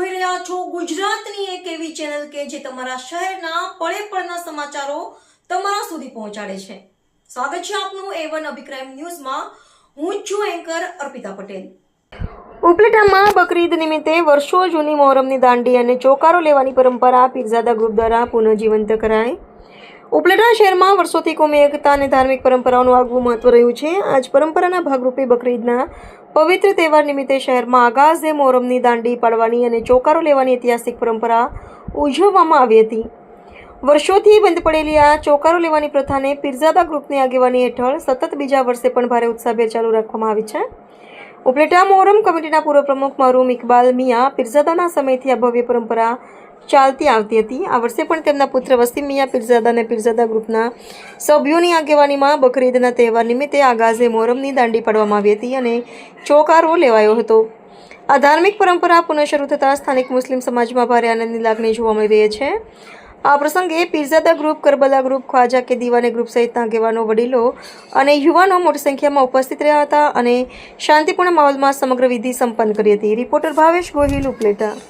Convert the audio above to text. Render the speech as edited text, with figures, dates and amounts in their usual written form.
જોઈ રહ્યા છો ગુજરાતની એક એવી ચેનલ કે જે તમારા શહેરના પળે પળના સમાચારો તમારા સુધી પહોંચાડે છે. સ્વાગત છે આપનું A1 અભિક્રાઇમ ન્યૂઝમાં. હું છું એન્કર અર્પિતા પટેલ. ઉપલેટામાં બકરીદ નિમિત્તે વર્ષો જૂની મોહરમની દાંડી અને ચોકારો લેવાની પરંપરા પીરઝાદા ગ્રુપ દ્વારા પુનઃજીવંત કરાઈ. ઉપલેટા શહેરમાં વર્ષોથી કોમી એકતા અને ધાર્મિક પરંપરાઓનું આગવું મહત્વ રહ્યું છે. આજ પરંપરાના ભાગરૂપે બકરીદના પવિત્ર તહેવાર નિમિત્તે શહેરમાં આગાઝે મોહરમની દાંડી પાડવાની અને ચોકારો લેવાની ઐતિહાસિક પરંપરા ઉજવવામાં આવી હતી. વર્ષોથી બંધ પડેલી આ ચોકારો લેવાની પ્રથાને પીરઝાદા ગ્રુપની આગેવાની હેઠળ સતત બીજા વર્ષે પણ ભારે ઉત્સાહભેર ચાલુ રાખવામાં આવી છે. ઉપલેટા મોહરમ કમિટીના પૂર્વ પ્રમુખ મરહુમ ઇકબાલ મિયા પીરઝાદાના સમયથી આ ભવ્ય પરંપરા ચાલતી આવતી હતી. આ વર્ષે પણ તેમના પુત્ર વસીમ મિયા પીરઝાદા અને પીરઝાદા ગ્રુપના સભ્યોની આગેવાનીમાં બકરીદના તહેવાર નિમિત્તે આગાઝે મોહરમની દાંડી પાડવામાં આવી હતી અને ચોકારો લેવાયો હતો. આ ધાર્મિક પરંપરા પુનઃ શરૂ થતાં સ્થાનિક મુસ્લિમ સમાજમાં ભારે આનંદની લાગણી જોવા મળી રહી છે. આ પ્રસંગે પીરઝાદા ગ્રુપ, કરબલા ગ્રુપ, ખ્વાજા કે દીવાને ગ્રુપ સહિતના આગેવાનો, વડીલો અને યુવાનો મોટી સંખ્યામાં ઉપસ્થિત રહ્યા હતા અને શાંતિપૂર્ણ માહોલમાં સમગ્ર વિધિ સંપન્ન કરી હતી. રિપોર્ટર ભાવેશ ગોહિલ, ઉપલેટા.